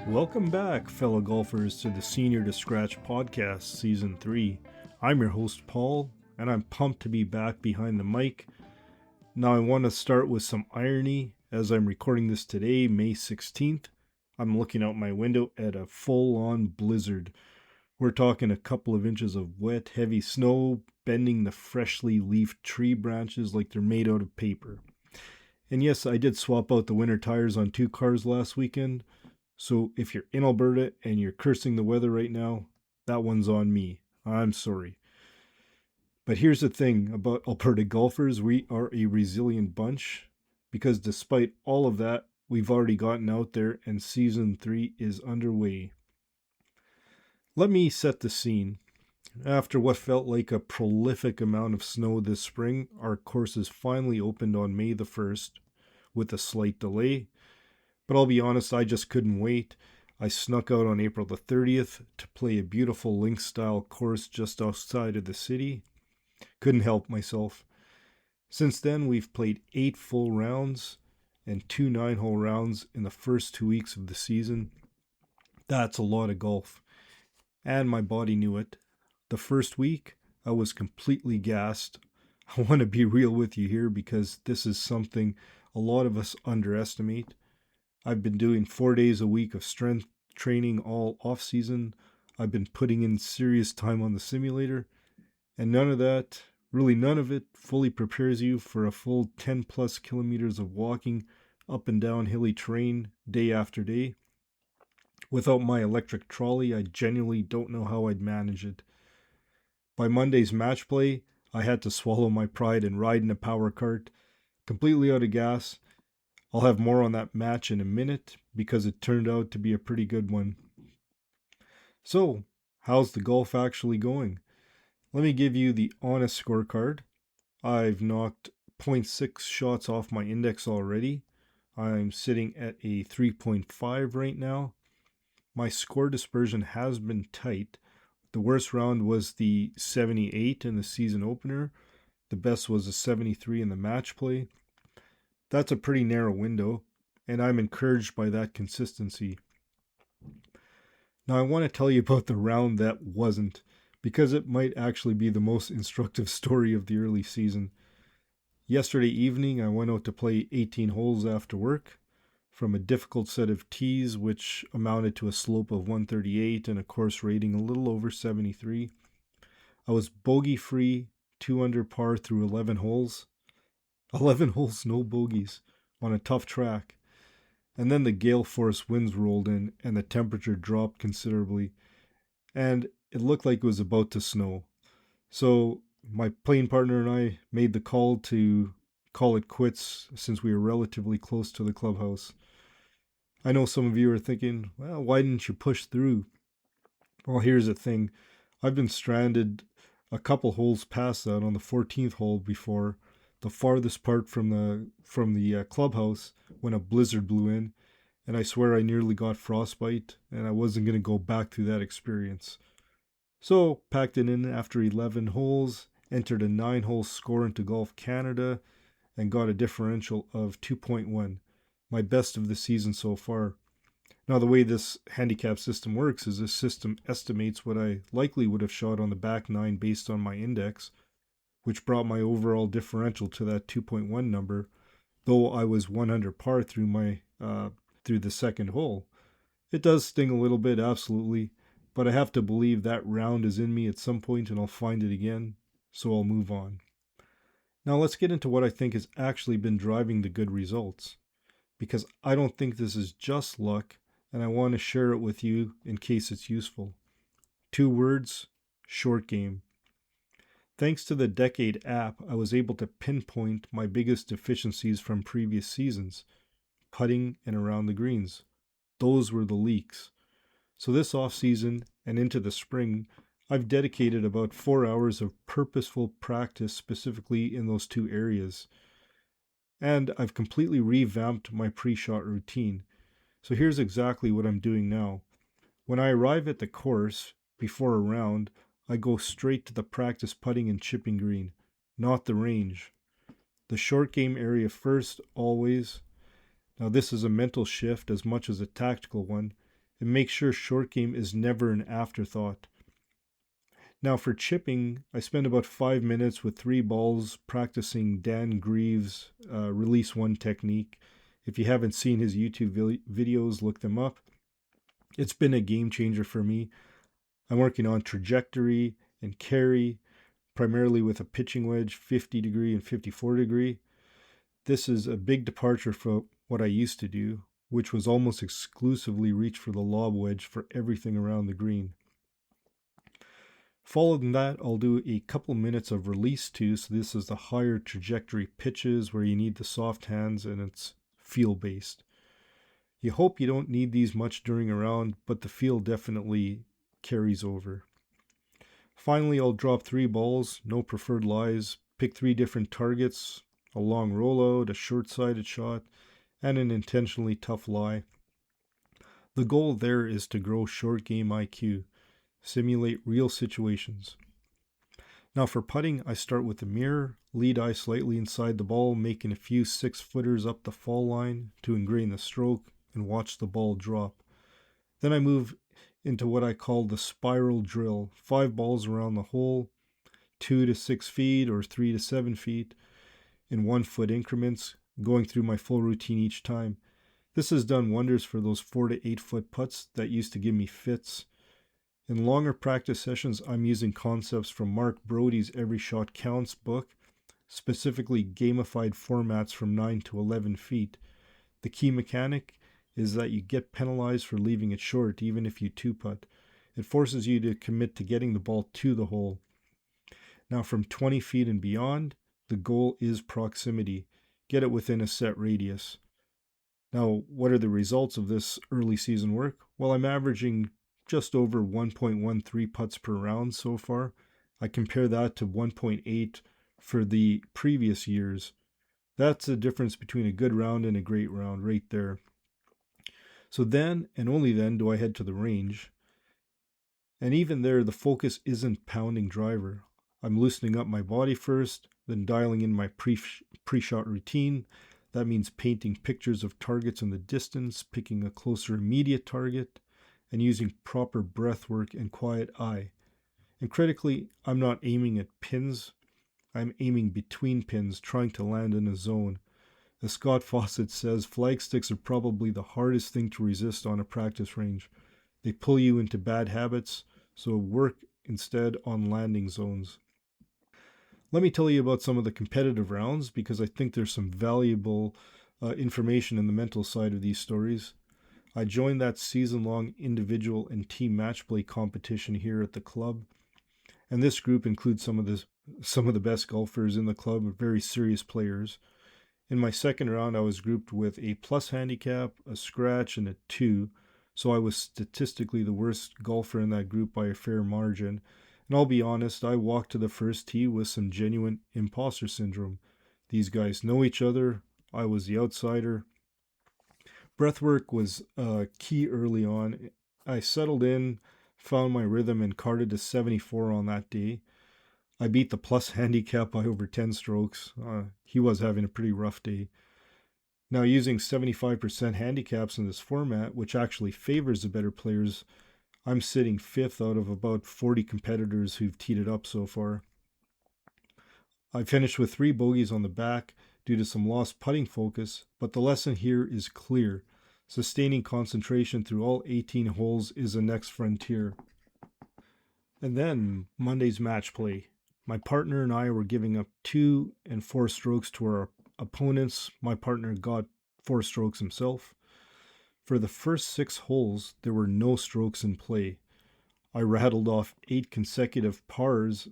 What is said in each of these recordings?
Welcome back, fellow golfers, to the Senior to Scratch podcast, Season 3. I'm your host, Paul, and I'm pumped to be back behind the mic. Now, I want to start with some irony. As I'm recording this today, May 16th, I'm looking out my window at a full-on blizzard. We're talking a couple of inches of wet, heavy snow, bending the freshly leafed tree branches like they're made out of paper. And yes, I did swap out the winter tires on 2 cars last weekend. So if you're in Alberta and you're cursing the weather right now, that one's on me. I'm sorry. But here's the thing about Alberta golfers, we are a resilient bunch because despite all of that, we've already gotten out there and Season 3 is underway. Let me set the scene. After what felt like a prolific amount of snow this spring, our courses finally opened on May the 1st with a slight delay. But I'll be honest, I just couldn't wait. I snuck out on April the 30th to play a beautiful links-style course just outside of the city. Couldn't help myself. Since then, we've played 8 full rounds and 2 9-hole rounds in the first 2 weeks of the season. That's a lot of golf. And my body knew it. The first week, I was completely gassed. I want to be real with you here because this is something a lot of us underestimate. I've been doing 4 days a week of strength training all off season. I've been putting in serious time on the simulator, and none of it fully prepares you for a full 10 plus kilometers of walking up and down hilly terrain day after day. Without my electric trolley, I genuinely don't know how I'd manage it. By Monday's match play, I had to swallow my pride and ride in a power cart, completely out of gas. I'll have more on that match in a minute because it turned out to be a pretty good one. So, how's the golf actually going? Let me give you the honest scorecard. I've knocked 0.6 shots off my index already. I'm sitting at a 3.5 right now. My score dispersion has been tight. The worst round was the 78 in the season opener. The best was a 73 in the match play. That's a pretty narrow window, and I'm encouraged by that consistency. Now I want to tell you about the round that wasn't, because it might actually be the most instructive story of the early season. Yesterday evening, I went out to play 18 holes after work from a difficult set of tees, which amounted to a slope of 138 and a course rating a little over 73. I was bogey-free, 2 under par through 11 holes. 11 holes, no bogeys, on a tough track. And then the gale force winds rolled in and the temperature dropped considerably. And it looked like it was about to snow. So my playing partner and I made the call to call it quits since we were relatively close to the clubhouse. I know some of you are thinking, well, why didn't you push through? Well, here's the thing. I've been stranded a couple holes past that on the 14th hole before, the farthest part from the clubhouse when a blizzard blew in, and I swear I nearly got frostbite, and I wasn't going to go back through that experience. So, packed it in after 11 holes, entered a 9-hole score into Golf Canada, and got a differential of 2.1, my best of the season so far. Now, the way this handicap system works is this system estimates what I likely would have shot on the back 9 based on my index, which brought my overall differential to that 2.1 number, though I was 1 under par through the second hole. It does sting a little bit, absolutely, but I have to believe that round is in me at some point and I'll find it again, so I'll move on. Now let's get into what I think has actually been driving the good results, because I don't think this is just luck, and I want to share it with you in case it's useful. 2 words, short game. Thanks to the Decade app, I was able to pinpoint my biggest deficiencies from previous seasons, putting and around the greens. Those were the leaks. So this off-season and into the spring, I've dedicated about 4 hours of purposeful practice specifically in those 2 areas. And I've completely revamped my pre-shot routine. So here's exactly what I'm doing now. When I arrive at the course, before a round, I go straight to the practice putting and chipping green, not the range. The short game area first, always. Now this is a mental shift as much as a tactical one, and make sure short game is never an afterthought. Now for chipping, I spend about 5 minutes with 3 balls practicing Dan Greaves' release one technique. If you haven't seen his YouTube videos, look them up. It's been a game changer for me. I'm working on trajectory and carry, primarily with a pitching wedge, 50 degree and 54 degree. This is a big departure from what I used to do, which was almost exclusively reach for the lob wedge for everything around the green. Following that, I'll do a couple minutes of release too. So this is the higher trajectory pitches where you need the soft hands and it's feel based. You hope you don't need these much during a round, but the feel definitely carries over. Finally, I'll drop 3 balls, no preferred lies, pick 3 different targets, a long rollout, a short-sided shot, and an intentionally tough lie. The goal there is to grow short game IQ, simulate real situations. Now for putting, I start with the mirror, lead eye slightly inside the ball, making a few 6-footers up the fall line to ingrain the stroke and watch the ball drop. Then I move into what I call the spiral drill, 5 balls around the hole, 2 to 6 feet or 3 to 7 feet in 1-foot increments, going through my full routine each time. This has done wonders for those 4 to 8 foot putts that used to give me fits. In longer practice sessions, I'm using concepts from Mark Brody's Every Shot Counts book, specifically gamified formats from 9 to 11 feet. The key mechanic is that you get penalized for leaving it short even if you 2-putt. It forces you to commit to getting the ball to the hole. Now from 20 feet and beyond, the goal is proximity. Get it within a set radius. Now, what are the results of this early season work? Well, I'm averaging just over 1.13 putts per round so far. I compare that to 1.8 for the previous years. That's the difference between a good round and a great round right there. So then, and only then, do I head to the range. And even there, the focus isn't pounding driver. I'm loosening up my body first, then dialing in my pre-shot routine. That means painting pictures of targets in the distance, picking a closer immediate target, and using proper breath work and quiet eye. And critically, I'm not aiming at pins. I'm aiming between pins, trying to land in a zone. As Scott Fawcett says, flag sticks are probably the hardest thing to resist on a practice range. They pull you into bad habits, so work instead on landing zones. Let me tell you about some of the competitive rounds because I think there's some valuable information in the mental side of these stories. I joined that season-long individual and team match play competition here at the club, and this group includes some of the best golfers in the club, very serious players. In my second round, I was grouped with a plus handicap, a scratch, and a 2, so I was statistically the worst golfer in that group by a fair margin. And I'll be honest, I walked to the first tee with some genuine imposter syndrome. These guys know each other. I was the outsider. Breathwork was key early on. I settled in, found my rhythm, and carded to 74 on that day. I beat the plus handicap by over 10 strokes. He was having a pretty rough day. Now, using 75% handicaps in this format, which actually favors the better players, I'm sitting 5th out of about 40 competitors who've teed it up so far. I finished with 3 bogeys on the back due to some lost putting focus, but the lesson here is clear. Sustaining concentration through all 18 holes is the next frontier. And then Monday's match play. My partner and I were giving up 2 and 4 strokes to our opponents. My partner got 4 strokes himself. For the first 6 holes, there were no strokes in play. I rattled off 8 consecutive pars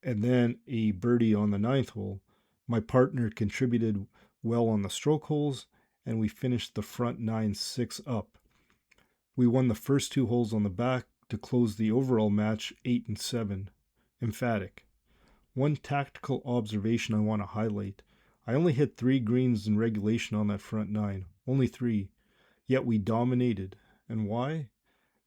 and then a birdie on the 9th hole. My partner contributed well on the stroke holes, and we finished the front 9 6 up. We won the first 2 holes on the back to close the overall match 8 and 7. Emphatic. One tactical observation I want to highlight. I only hit 3 greens in regulation on that front 9. Only 3. Yet we dominated. And why?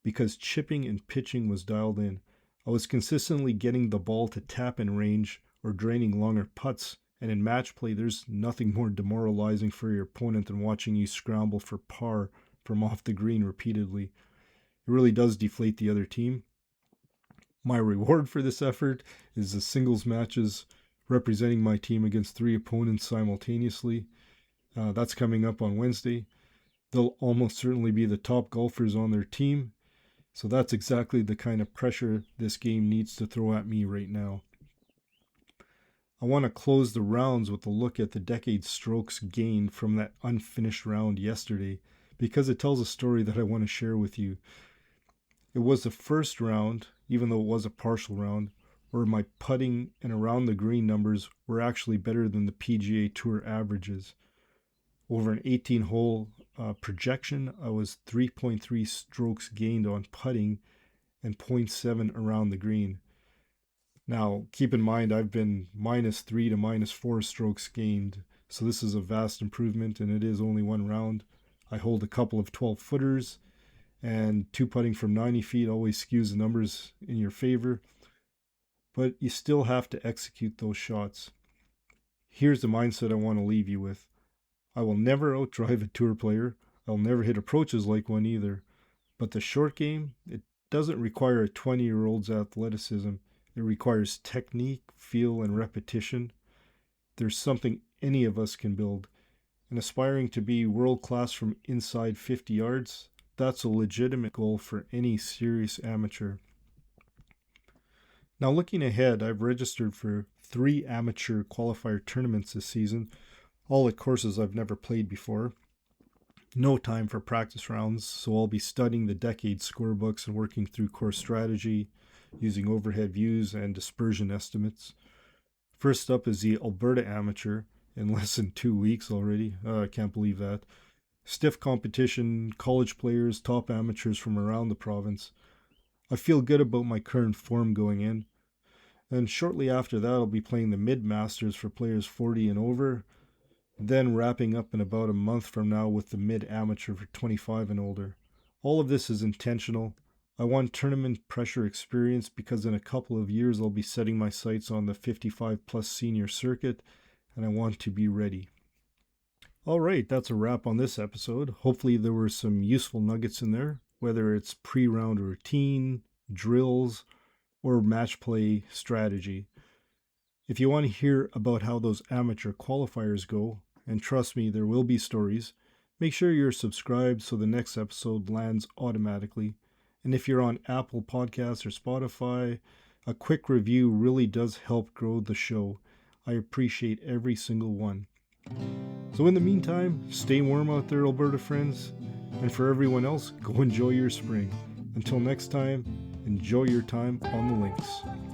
Because chipping and pitching was dialed in. I was consistently getting the ball to tap in range or draining longer putts, and in match play there's nothing more demoralizing for your opponent than watching you scramble for par from off the green repeatedly. It really does deflate the other team. My reward for this effort is the singles matches representing my team against 3 opponents simultaneously. That's coming up on Wednesday. They'll almost certainly be the top golfers on their team. So that's exactly the kind of pressure this game needs to throw at me right now. I want to close the rounds with a look at the decade strokes gained from that unfinished round yesterday, because it tells a story that I want to share with you. It was the first round, even though it was a partial round, where my putting and around the green numbers were actually better than the PGA Tour averages. Over an 18-hole projection, I was 3.3 strokes gained on putting and 0.7 around the green. Now, keep in mind, I've been -3 to -4 strokes gained, so this is a vast improvement, and it is only one round. I hold a couple of 12-footers, and 2 putting from 90 feet always skews the numbers in your favor, but you still have to execute those shots. Here's the mindset I want to leave you with. I will never outdrive a tour player. I'll never hit approaches like one either. But the short game, it doesn't require a 20-year-old's athleticism. It requires technique, feel, and repetition. There's something any of us can build. And aspiring to be world-class from inside 50 yards, that's a legitimate goal for any serious amateur. Now, looking ahead, I've registered for 3 amateur qualifier tournaments this season, all at courses I've never played before. No time for practice rounds, so I'll be studying the decade scorebooks and working through course strategy, using overhead views and dispersion estimates. First up is the Alberta Amateur, in less than 2 weeks already. I can't believe that. Stiff competition, college players, top amateurs from around the province. I feel good about my current form going in. And shortly after that, I'll be playing the Mid-Masters for players 40 and over, then wrapping up in about a month from now with the Mid-Amateur for 25 and older. All of this is intentional. I want tournament pressure experience because in a couple of years I'll be setting my sights on the 55-plus senior circuit, and I want to be ready. All right, that's a wrap on this episode. Hopefully there were some useful nuggets in there, whether it's pre-round routine, drills, or match play strategy. If you want to hear about how those amateur qualifiers go, and trust me, there will be stories, make sure you're subscribed so the next episode lands automatically. And if you're on Apple Podcasts or Spotify, a quick review really does help grow the show. I appreciate every single one. So in the meantime, stay warm out there, Alberta friends. And for everyone else, go enjoy your spring. Until next time, enjoy your time on the links.